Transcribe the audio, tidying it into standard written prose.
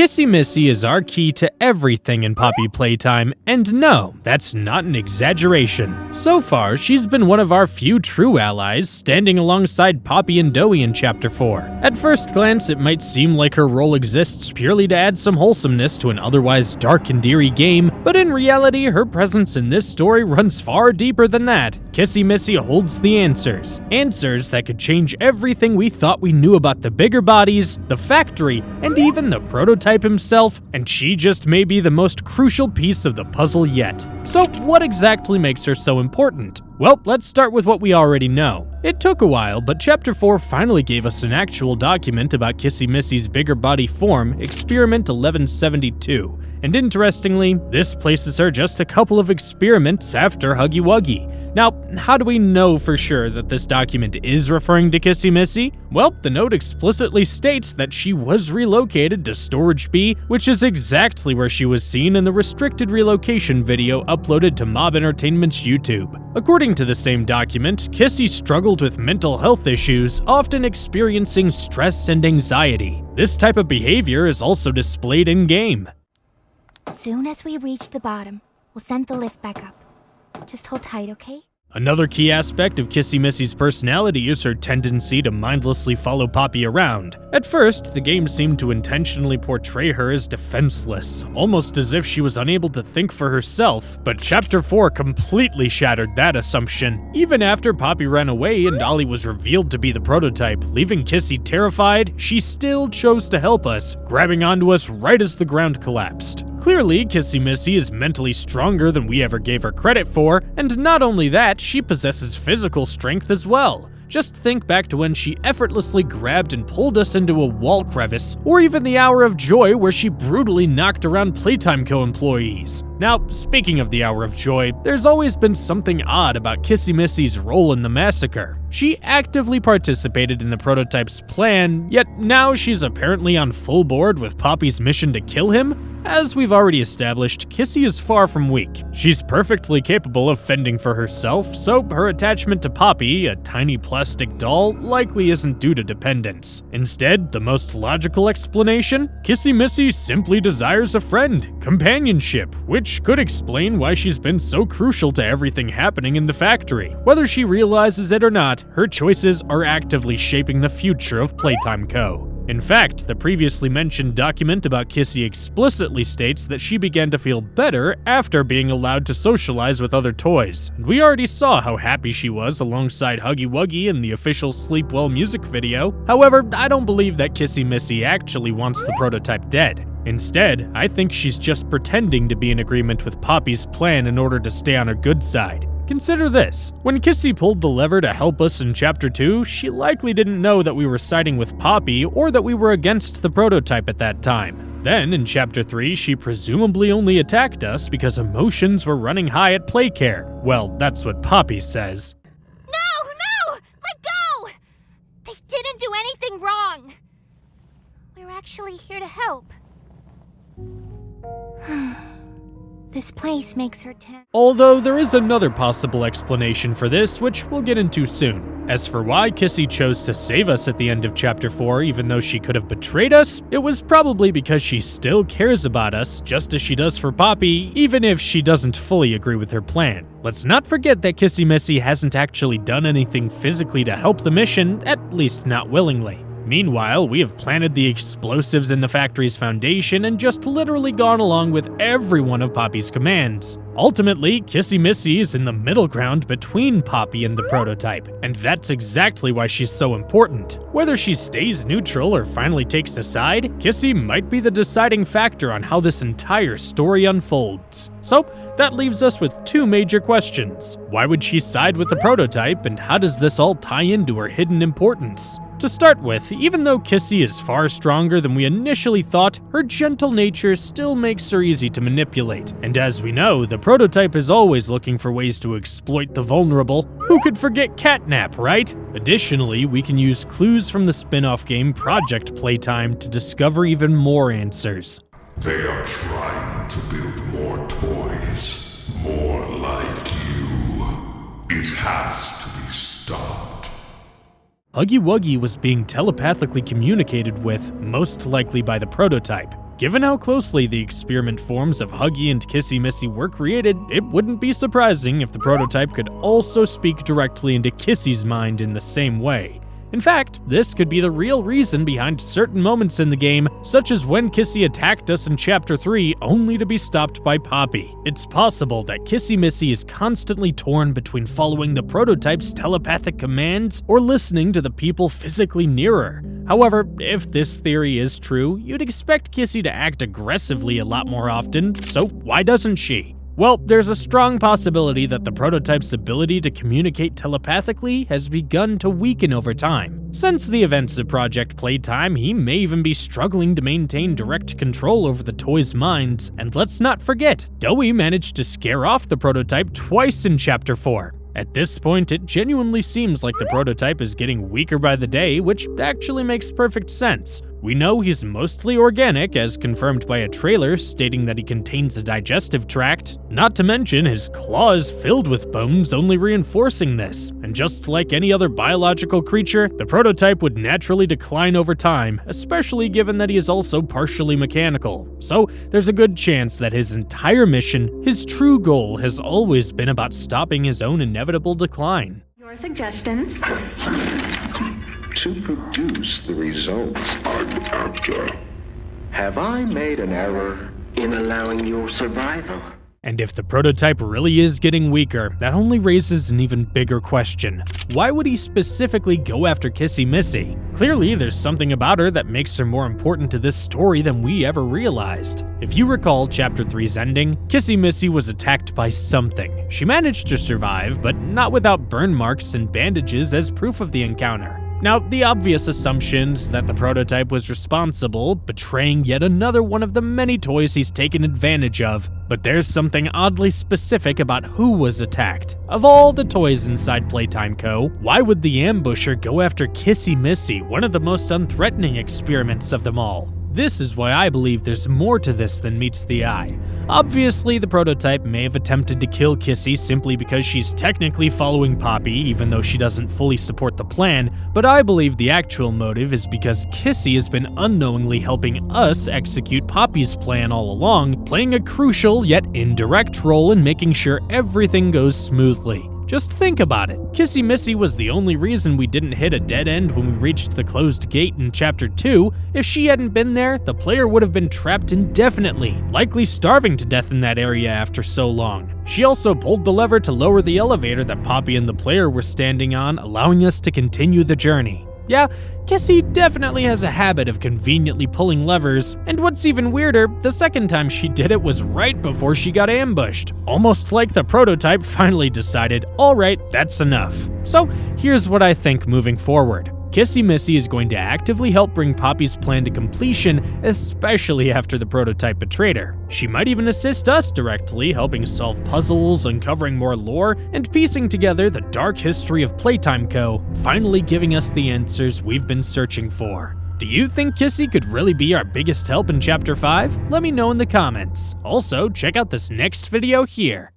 Kissy Missy is our key to everything in Poppy Playtime, and no, that's not an exaggeration. So far, she's been one of our few true allies, standing alongside Poppy and Doey in Chapter 4. At first glance, it might seem like her role exists purely to add some wholesomeness to an otherwise dark and eerie game, but in reality, her presence in this story runs far deeper than that. Kissy Missy holds the answers. Answers that could change everything we thought we knew about the bigger bodies, the factory, and even the prototype himself, and she just may be the most crucial piece of the puzzle yet. So what exactly makes her so important? Well, let's start with what we already know. It took a while, but Chapter 4 finally gave us an actual document about Kissy Missy's bigger body form, Experiment 1172. And interestingly, this places her just a couple of experiments after Huggy Wuggy. Now, how do we know for sure that this document is referring to Kissy Missy? Well, the note explicitly states that she was relocated to Storage B, which is exactly where she was seen in the restricted relocation video uploaded to Mob Entertainment's YouTube. According to the same document, Kissy struggled with mental health issues, often experiencing stress and anxiety. This type of behavior is also displayed in-game. Soon as we reach the bottom, we'll send the lift back up. Just hold tight, okay? Another key aspect of Kissy Missy's personality is her tendency to mindlessly follow Poppy around. At first, the game seemed to intentionally portray her as defenseless, almost as if she was unable to think for herself, but Chapter 4 completely shattered that assumption. Even after Poppy ran away and Ollie was revealed to be the prototype, leaving Kissy terrified, she still chose to help us, grabbing onto us right as the ground collapsed. Clearly, Kissy Missy is mentally stronger than we ever gave her credit for, and not only that, she possesses physical strength as well. Just think back to when she effortlessly grabbed and pulled us into a wall crevice, or even the Hour of Joy where she brutally knocked around Playtime Co-employees. Now, speaking of the Hour of Joy, there's always been something odd about Kissy Missy's role in the massacre. She actively participated in the prototype's plan, yet now she's apparently on full board with Poppy's mission to kill him? As we've already established, Kissy is far from weak. She's perfectly capable of fending for herself, so her attachment to Poppy, a tiny plastic doll, likely isn't due to dependence. Instead, the most logical explanation? Kissy Missy simply desires a friend, companionship, which could explain why she's been so crucial to everything happening in the factory. Whether she realizes it or not, her choices are actively shaping the future of Playtime Co. In fact, the previously mentioned document about Kissy explicitly states that she began to feel better after being allowed to socialize with other toys. And we already saw how happy she was alongside Huggy Wuggy in the official Sleep Well music video. However, I don't believe that Kissy Missy actually wants the prototype dead. Instead, I think she's just pretending to be in agreement with Poppy's plan in order to stay on her good side. Consider this. When Kissy pulled the lever to help us in Chapter 2, she likely didn't know that we were siding with Poppy or that we were against the prototype at that time. Then, in Chapter 3, she presumably only attacked us because emotions were running high at Playcare. Well, that's what Poppy says. No! Let go! They didn't do anything wrong. We're actually here to help. This place makes her tense. Although there is another possible explanation for this, which we'll get into soon. As for why Kissy chose to save us at the end of Chapter 4 even though she could have betrayed us, it was probably because she still cares about us, just as she does for Poppy, even if she doesn't fully agree with her plan. Let's not forget that Kissy Missy hasn't actually done anything physically to help the mission, at least not willingly. Meanwhile, we have planted the explosives in the factory's foundation and just literally gone along with every one of Poppy's commands. Ultimately, Kissy Missy is in the middle ground between Poppy and the prototype, and that's exactly why she's so important. Whether she stays neutral or finally takes a side, Kissy might be the deciding factor on how this entire story unfolds. So, that leaves us with two major questions. Why would she side with the prototype, and how does this all tie into her hidden importance? To start with, even though Kissy is far stronger than we initially thought, her gentle nature still makes her easy to manipulate. And as we know, the prototype is always looking for ways to exploit the vulnerable. Who could forget Catnap, right? Additionally, we can use clues from the spin-off game Project Playtime to discover even more answers. They are trying to build more toys, more like you. It has to be stopped. Huggy Wuggy was being telepathically communicated with, most likely by the prototype. Given how closely the experiment forms of Huggy and Kissy Missy were created, it wouldn't be surprising if the prototype could also speak directly into Kissy's mind in the same way. In fact, this could be the real reason behind certain moments in the game, such as when Kissy attacked us in Chapter 3 only to be stopped by Poppy. It's possible that Kissy Missy is constantly torn between following the prototype's telepathic commands or listening to the people physically near her. However, if this theory is true, you'd expect Kissy to act aggressively a lot more often, so why doesn't she? Well, there's a strong possibility that the prototype's ability to communicate telepathically has begun to weaken over time. Since the events of Project Playtime, he may even be struggling to maintain direct control over the toys' minds, and let's not forget, Dowie managed to scare off the prototype twice in Chapter 4. At this point, it genuinely seems like the prototype is getting weaker by the day, which actually makes perfect sense. We know he's mostly organic, as confirmed by a trailer stating that he contains a digestive tract, not to mention his claws filled with bones, only reinforcing this. And just like any other biological creature, the prototype would naturally decline over time, especially given that he is also partially mechanical. So there's a good chance that his entire mission, his true goal, has always been about stopping his own inevitable decline. Your suggestions? To produce the results I'm after. have I made an error in allowing your survival? And if the prototype really is getting weaker, that only raises an even bigger question. Why would he specifically go after Kissy Missy? Clearly, there's something about her that makes her more important to this story than we ever realized. If you recall Chapter 3's ending, Kissy Missy was attacked by something. She managed to survive, but not without burn marks and bandages as proof of the encounter. Now, the obvious assumption is that the prototype was responsible, betraying yet another one of the many toys he's taken advantage of. But there's something oddly specific about who was attacked. Of all the toys inside Playtime Co., why would the ambusher go after Kissy Missy, one of the most unthreatening experiments of them all? This is why I believe there's more to this than meets the eye. Obviously, the prototype may have attempted to kill Kissy simply because she's technically following Poppy, even though she doesn't fully support the plan, but I believe the actual motive is because Kissy has been unknowingly helping us execute Poppy's plan all along, playing a crucial yet indirect role in making sure everything goes smoothly. Just think about it. Kissy Missy was the only reason we didn't hit a dead end when we reached the closed gate in Chapter 2. If she hadn't been there, the player would have been trapped indefinitely, likely starving to death in that area after so long. She also pulled the lever to lower the elevator that Poppy and the player were standing on, allowing us to continue the journey. Yeah, Kissy definitely has a habit of conveniently pulling levers, and what's even weirder, the second time she did it was right before she got ambushed. Almost like the prototype finally decided, alright, that's enough. So here's what I think moving forward. Kissy Missy is going to actively help bring Poppy's plan to completion, especially after the prototype betrayed her. She might even assist us directly, helping solve puzzles, uncovering more lore, and piecing together the dark history of Playtime Co., finally giving us the answers we've been searching for. Do you think Kissy could really be our biggest help in Chapter 5? Let me know in the comments. Also, check out this next video here.